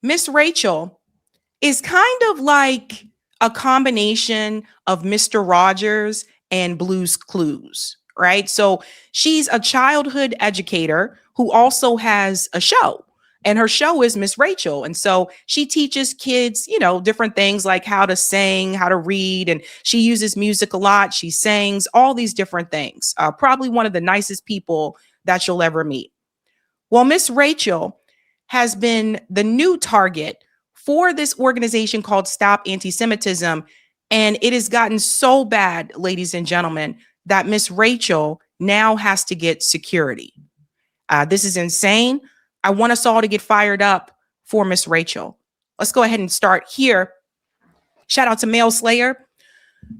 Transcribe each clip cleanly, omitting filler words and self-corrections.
Miss Rachel is kind of like a combination of Mr. Rogers and Blue's Clues, right? So she's a childhood educator who also has a show. And her show is Miss Rachel. And so she teaches kids, different things like how to sing, how to read, and she uses music a lot. She sings all these different things. Probably one of the nicest people that you'll ever meet. Well, Miss Rachel has been the new target for this organization called Stop Anti-Semitism. And it has gotten so bad, ladies and gentlemen, that Miss Rachel now has to get security. This is insane. I want us all to get fired up for Miss Rachel. Let's go ahead and start here. Shout out to Mail Slayer.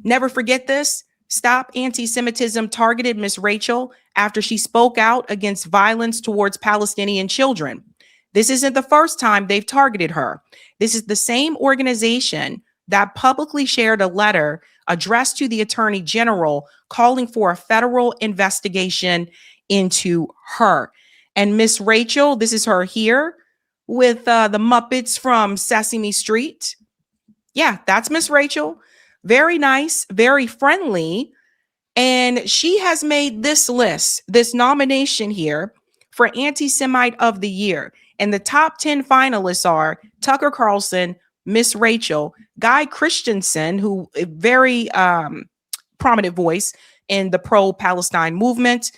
Never forget this. Stop Anti-Semitism targeted Miss Rachel after she spoke out against violence towards Palestinian children. This isn't the first time they've targeted her. This is the same organization that publicly shared a letter addressed to the Attorney General calling for a federal investigation into her. And Miss Rachel, this is her here with the Muppets from Sesame Street. Yeah, that's Miss Rachel. Very nice, very friendly. And she has made this list, this nomination here for Anti-Semite of the Year. And the top 10 finalists are Tucker Carlson, Miss Rachel, Guy Christensen, who a very prominent voice in the pro-Palestine movement,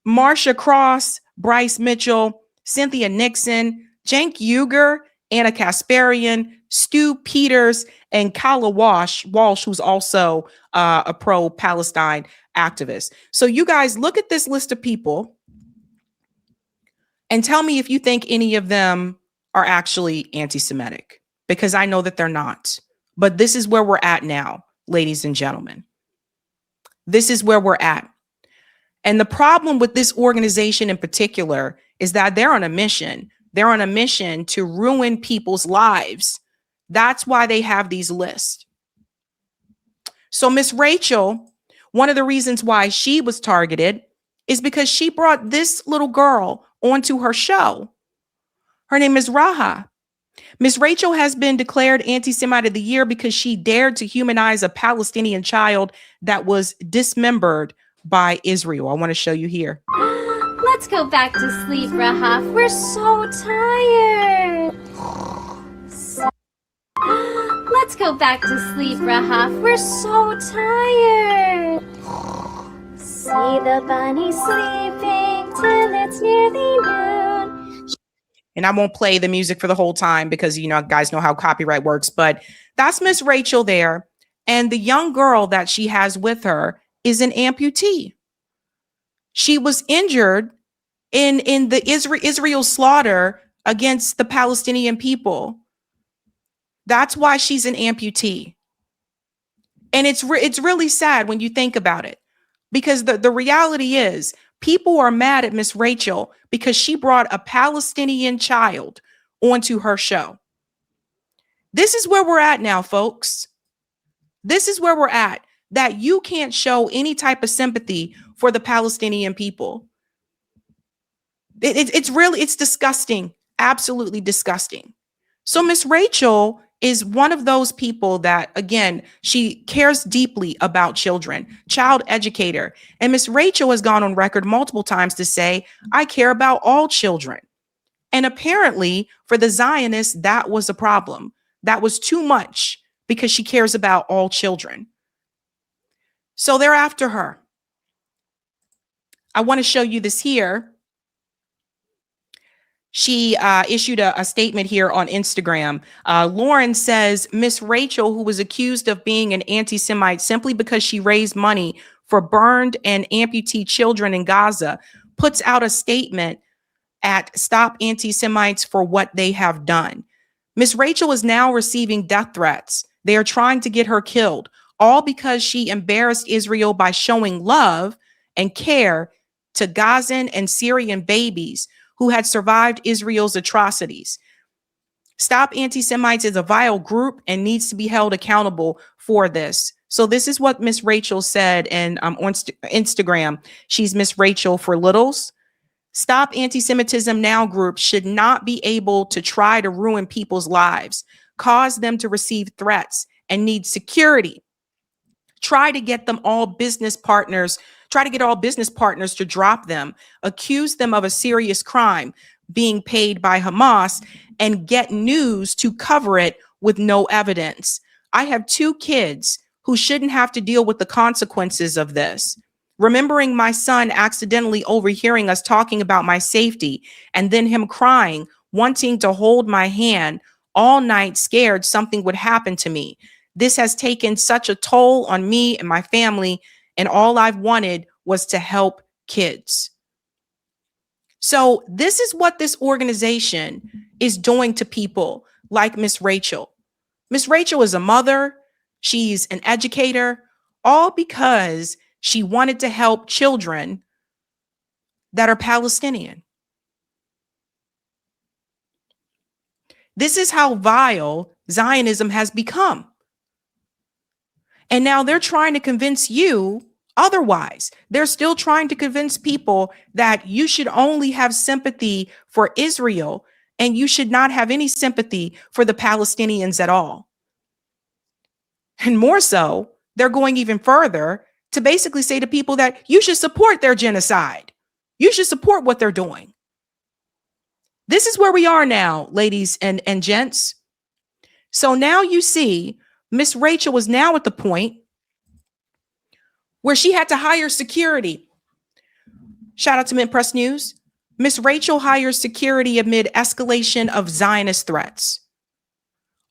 Marsha Cross, Bryce Mitchell, Cynthia Nixon, Cenk Uygur, Anna Kasparian, Stu Peters, and Kala Walsh, who's also a pro-Palestine activist. So you guys look at this list of people and tell me if you think any of them are actually anti-Semitic, because I know that they're not. But this is where we're at now, ladies and gentlemen. This is where we're at. And the problem with this organization in particular is that they're on a mission. They're on a mission to ruin people's lives. That's why they have these lists. So Miss Rachel, one of the reasons why she was targeted is because she brought this little girl onto her show. Her name is Raha. Miss Rachel has been declared Anti-Semite of the Year because she dared to humanize a Palestinian child that was dismembered by Israel. I want to show you here. Let's go back to sleep, Rahaf. We're so tired. Let's go back to sleep, Rahaf. We're so tired. See the bunny sleeping till it's nearly noon. And I won't play the music for the whole time because, guys know how copyright works. But that's Miss Rachel there. And the young girl that she has with her is an amputee. She was injured in the Israel slaughter against the Palestinian people. That's why she's an amputee. And it's really sad when you think about it, because the reality is people are mad at Miss Rachel because she brought a Palestinian child onto her show. This is where we're at now, folks. This is where we're at, that you can't show any type of sympathy for the Palestinian people. It's disgusting, absolutely disgusting. So Miss Rachel is one of those people that, again, she cares deeply about children, child educator. And Miss Rachel has gone on record multiple times to say, I care about all children. And apparently for the Zionists, that was a problem. That was too much because she cares about all children. So they're after her. I want to show you this here. She issued a statement here on Instagram. Lauren says, Miss Rachel, who was accused of being an anti-Semite simply because she raised money for burned and amputee children in Gaza, puts out a statement at Stop Anti-Semites for what they have done. Miss Rachel is now receiving death threats. They are trying to get her killed, all because she embarrassed Israel by showing love and care to Gazan and Syrian babies who had survived Israel's atrocities. Stop Anti-Semites is a vile group and needs to be held accountable for this. So this is what Miss Rachel said, and on Instagram, she's Miss Rachel for Littles. Stop Anti-Semitism Now group should not be able to try to ruin people's lives, cause them to receive threats, and need security. Try to get all business partners to drop them, accuse them of a serious crime being paid by Hamas, and get news to cover it with no evidence. I have 2 kids who shouldn't have to deal with the consequences of this. Remembering my son accidentally overhearing us talking about my safety and then him crying, wanting to hold my hand all night, scared something would happen to me. This has taken such a toll on me and my family, and all I've wanted was to help kids. So this is what this organization is doing to people like Miss Rachel. Miss Rachel is a mother. She's an educator, all because she wanted to help children that are Palestinian. This is how vile Zionism has become. And now they're trying to convince you otherwise. They're still trying to convince people that you should only have sympathy for Israel and you should not have any sympathy for the Palestinians at all. And more so, they're going even further to basically say to people that you should support their genocide. You should support what they're doing. This is where we are now, ladies and gents. So now you see Miss Rachel was now at the point where she had to hire security. Shout out to Mint Press News. Miss Rachel hires security amid escalation of Zionist threats.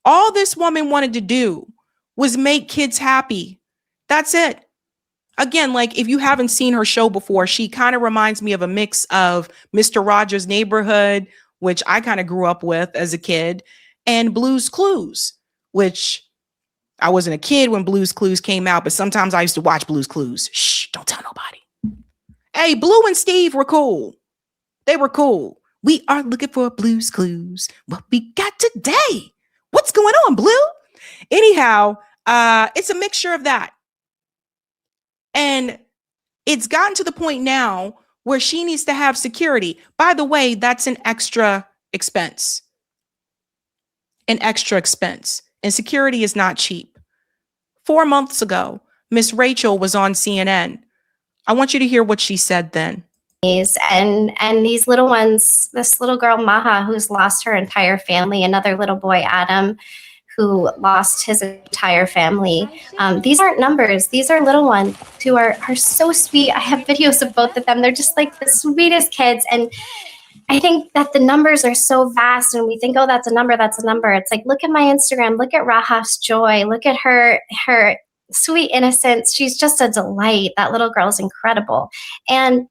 All this woman wanted to do was make kids happy. That's it. Again, like if you haven't seen her show before, she kind of reminds me of a mix of Mr. Rogers' Neighborhood, which I kind of grew up with as a kid, and Blue's Clues, which I wasn't a kid when Blue's Clues came out, but sometimes I used to watch Blue's Clues. Shh, don't tell nobody. Hey, Blue and Steve were cool. They were cool. We are looking for Blue's Clues. What we got today? What's going on, Blue? Anyhow, it's a mixture of that. And it's gotten to the point now where she needs to have security. By the way, that's an extra expense. An extra expense. And security is not cheap. 4 months ago, Miss Rachel was on CNN. I want you to hear what she said then. And these little ones, this little girl, Maha, who's lost her entire family, another little boy, Adam, who lost his entire family. These aren't numbers. These are little ones who are so sweet. I have videos of both of them. They're just like the sweetest kids. And I think that the numbers are so vast and we think, oh, that's a number, that's a number. It's like, look at my Instagram, look at Rahaf's joy, look at her sweet innocence. She's just a delight. That little girl is incredible. And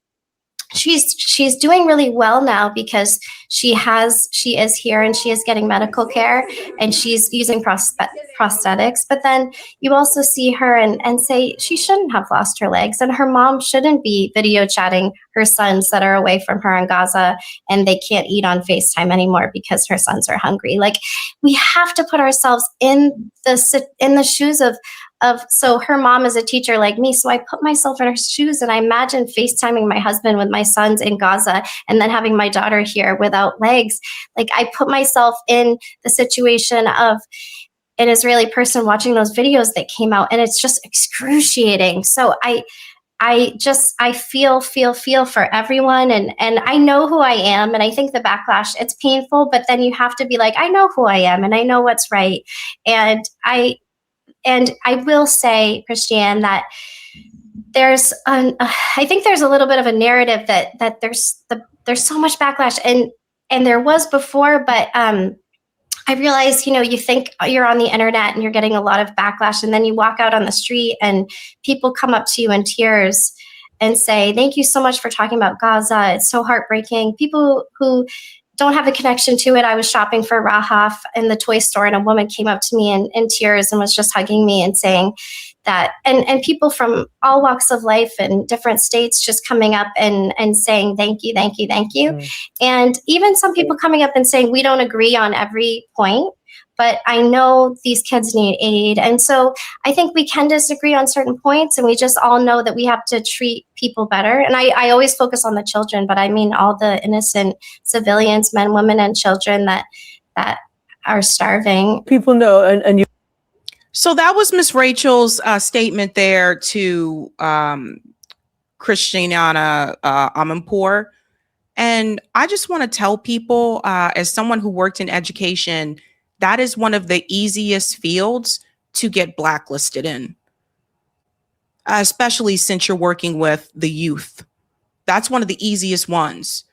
she's doing really well now because she is here and she is getting medical care and she's using prosthetics. But then you also see her and say she shouldn't have lost her legs and her mom shouldn't be video chatting her sons that are away from her in Gaza and they can't eat on FaceTime anymore because her sons are hungry. Like, we have to put ourselves in the shoes of so her mom is a teacher like me. So I put myself in her shoes and I imagine FaceTiming my husband with my sons in Gaza and then having my daughter here without legs. Like, I put myself in the situation of an Israeli person watching those videos that came out and it's just excruciating. So I feel for everyone and I know who I am. And I think the backlash, it's painful, but then you have to be like, I know who I am and I know what's right. And I will say, Christiane, that there's I think there's a little bit of a narrative that there's so much backlash and there was before, but I realized, you think you're on the internet and you're getting a lot of backlash and then you walk out on the street and people come up to you in tears and say, thank you so much for talking about Gaza. It's so heartbreaking. People who don't have a connection to it. I was shopping for Rahaf in the toy store and a woman came up to me in tears and was just hugging me and saying that, and people from all walks of life and different states just coming up and saying, thank you. And even some people coming up and saying, we don't agree on every point, but I know these kids need aid. And so I think we can disagree on certain points, and we just all know that we have to treat people better. And I always focus on the children, but I mean all the innocent civilians, men, women, and children that are starving. People know, and you. So that was Miss Rachel's statement there to Christiana Amanpour. And I just want to tell people, as someone who worked in education, that is one of the easiest fields to get blacklisted in, especially since you're working with the youth. That's one of the easiest ones.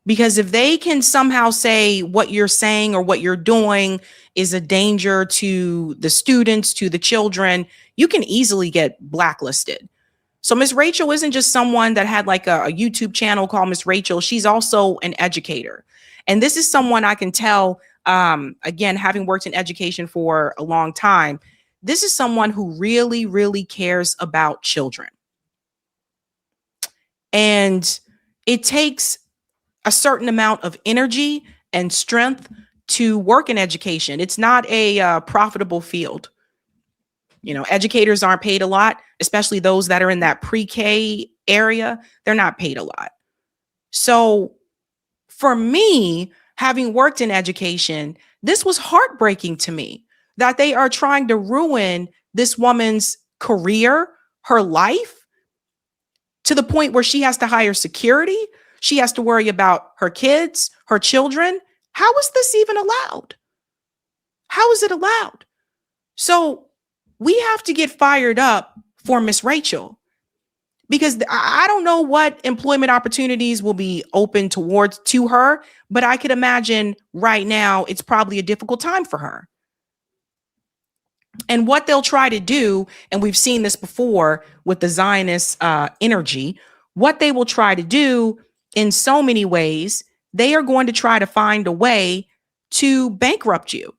Because if they can somehow say what you're saying or what you're doing is a danger to the students, to the children, you can easily get blacklisted. So Miss Rachel isn't just someone that had like a YouTube channel called Miss Rachel. She's also an educator. And this is someone I can tell, again, having worked in education for a long time, this is someone who really, really cares about children. And it takes a certain amount of energy and strength to work in education. It's not a profitable field. You know, educators aren't paid a lot, especially those that are in that pre-K area. They're not paid a lot. So for me, having worked in education, this was heartbreaking to me that they are trying to ruin this woman's career, her life, to the point where she has to hire security. She has to worry about her kids, her children. How is this even allowed? How is it allowed? So we have to get fired up for Miss Rachel, because I don't know what employment opportunities will be open to her, but I could imagine right now it's probably a difficult time for her. And what they'll try to do, and we've seen this before with the Zionist energy, what they will try to do in so many ways, they are going to try to find a way to bankrupt you.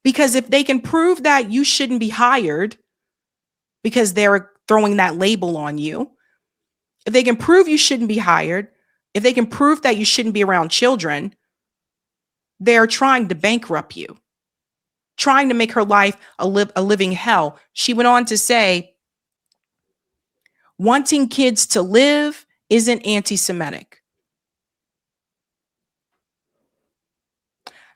Because if they can prove that you shouldn't be hired because they're throwing that label on you, if they can prove you shouldn't be hired, if they can prove that you shouldn't be around children, they're trying to bankrupt you, trying to make her life a living hell. She went on to say, wanting kids to live isn't anti-Semitic.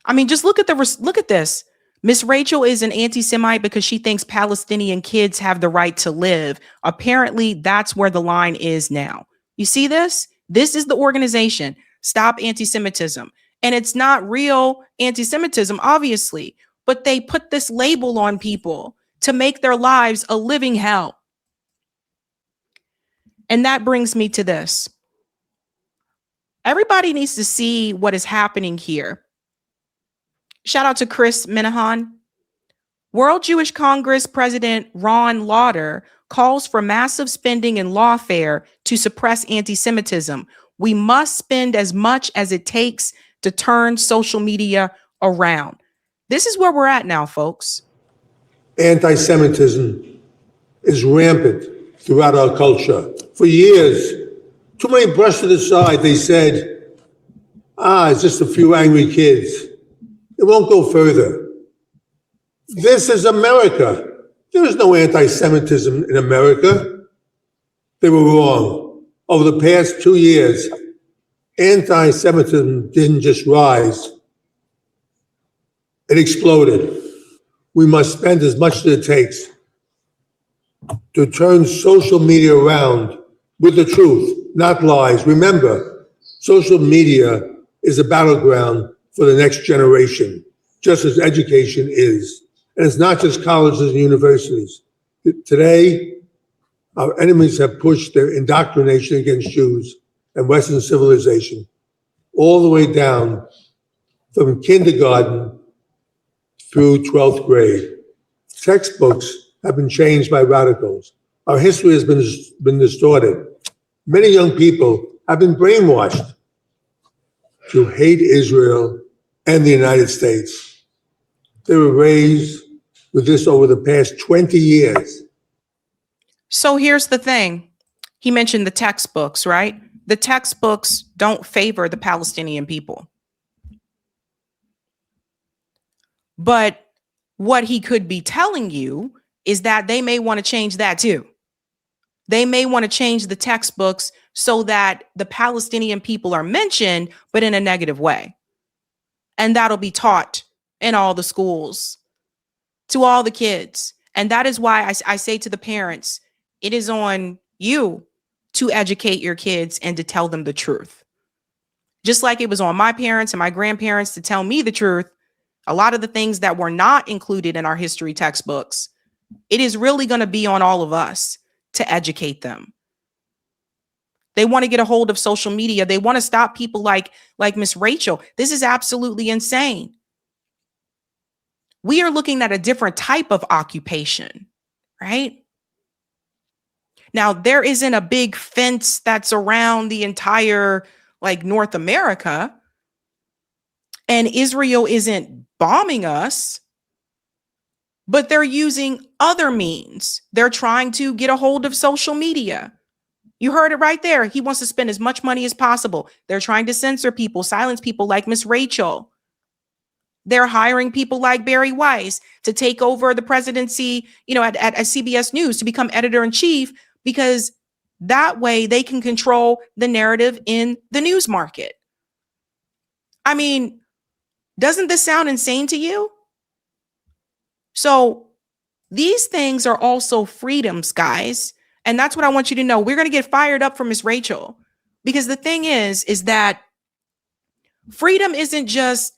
I mean, just look at this. Miss Rachel is an anti-Semite because she thinks Palestinian kids have the right to live. Apparently, that's where the line is now. You see this? This is the organization, Stop Anti-Semitism. And it's not real anti-Semitism, obviously, but they put this label on people to make their lives a living hell. And that brings me to this. Everybody needs to see what is happening here. Shout out to Chris Minahan. World Jewish Congress President Ron Lauder calls for massive spending in lawfare to suppress anti-Semitism. We must spend as much as it takes to turn social media around. This is where we're at now, folks. Anti-Semitism is rampant throughout our culture. For years, too many brushed it aside. They said, it's just a few angry kids. It won't go further. This is America. There is no anti-Semitism in America. They were wrong. Over the past 2 years, anti-Semitism didn't just rise. It exploded. We must spend as much as it takes to turn social media around with the truth, not lies. Remember, social media is a battleground for the next generation, just as education is. And it's not just colleges and universities. Today, our enemies have pushed their indoctrination against Jews and Western civilization all the way down from kindergarten through 12th grade. Textbooks have been changed by radicals. Our history has been distorted. Many young people have been brainwashed to hate Israel and the United States. They were raised with this over the past 20 years. So here's the thing. He mentioned the textbooks, right? The textbooks don't favor the Palestinian people. But what he could be telling you is that they may want to change that too. They may want to change the textbooks so that the Palestinian people are mentioned, but in a negative way. And that'll be taught in all the schools to all the kids. And that is why I say to the parents, it is on you to educate your kids and to tell them the truth. Just like it was on my parents and my grandparents to tell me the truth, a lot of the things that were not included in our history textbooks, it is really going to be on all of us to educate them. They want to get a hold of social media. They want to stop people like Miss Rachel. This is absolutely insane. We are looking at a different type of occupation, right? Now, there isn't a big fence that's around the entire North America, and Israel isn't bombing us, but they're using other means. They're trying to get a hold of social media. You heard it right there. He wants to spend as much money as possible. They're trying to censor people, silence people like Miss Rachel. They're hiring people like Barry Weiss to take over the presidency, at CBS News to become editor-in-chief, because that way they can control the narrative in the news market. I mean, doesn't this sound insane to you? So these things are also freedoms, guys. And that's what I want you to know. We're going to get fired up for Miss Rachel, because the thing is that freedom isn't just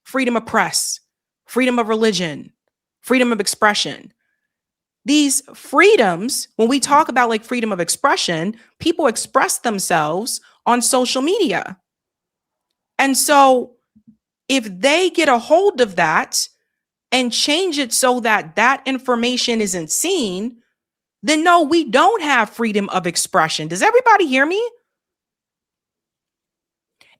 freedom of press, freedom of religion, freedom of expression. These freedoms, when we talk about freedom of expression, people express themselves on social media. And so if they get a hold of that and change it so that that information isn't seen, then no, we don't have freedom of expression. Does everybody hear me?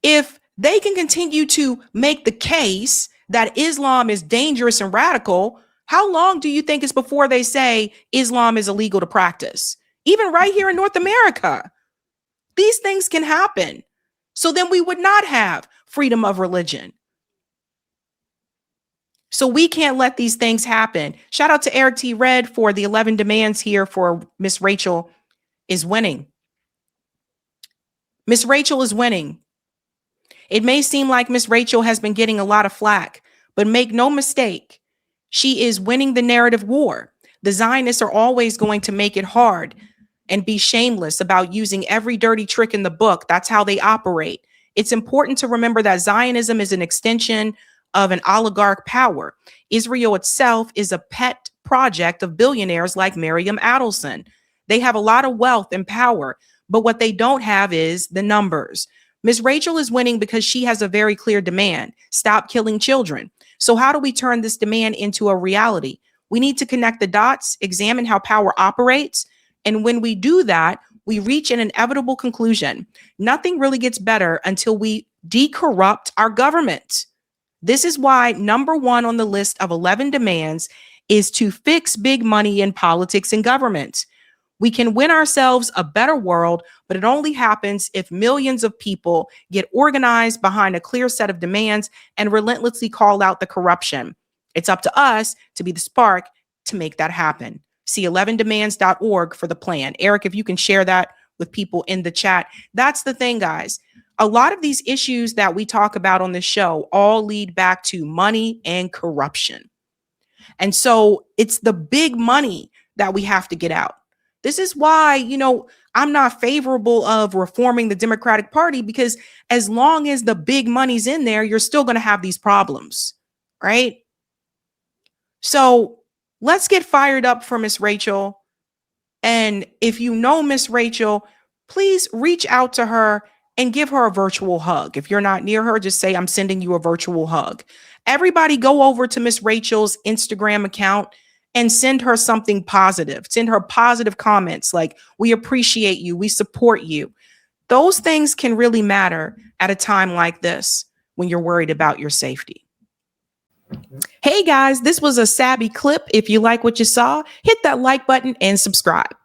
If they can continue to make the case that Islam is dangerous and radical, how long do you think it's before they say Islam is illegal to practice? Even right here in North America, these things can happen. So then we would not have freedom of religion. So we can't let these things happen. Shout out to Eric T. Red for the 11 demands here for Miss Rachel is winning. Miss Rachel is winning. It may seem like Miss Rachel has been getting a lot of flack, but make no mistake, she is winning the narrative war. The Zionists are always going to make it hard and be shameless about using every dirty trick in the book. That's how they operate. It's important to remember that Zionism is an extension of an oligarch power. Israel itself is a pet project of billionaires like Miriam Adelson. They have a lot of wealth and power, but what they don't have is the numbers. Ms. Rachel is winning because she has a very clear demand: stop killing children. So how do we turn this demand into a reality? We need to connect the dots, examine how power operates. And when we do that, we reach an inevitable conclusion. Nothing really gets better until we decorrupt our government. This is why number one on the list of 11 demands is to fix big money in politics and government. We can win ourselves a better world, but it only happens if millions of people get organized behind a clear set of demands and relentlessly call out the corruption. It's up to us to be the spark to make that happen. See 11demands.org for the plan. Eric, if you can share that with people in the chat. That's the thing, guys. A lot of these issues that we talk about on this show all lead back to money and corruption. And so it's the big money that we have to get out. This is why, I'm not favorable of reforming the Democratic Party, because as long as the big money's in there, you're still going to have these problems, right? So let's get fired up for Miss Rachel. And if you know Miss Rachel, please reach out to her and give her a virtual hug. If you're not near her, just say, I'm sending you a virtual hug. Everybody go over to Miss Rachel's Instagram account and send her something positive. Send her positive comments like, we appreciate you, we support you. Those things can really matter at a time like this when you're worried about your safety. Hey guys, this was a Sabby clip. If you like what you saw, hit that like button and subscribe.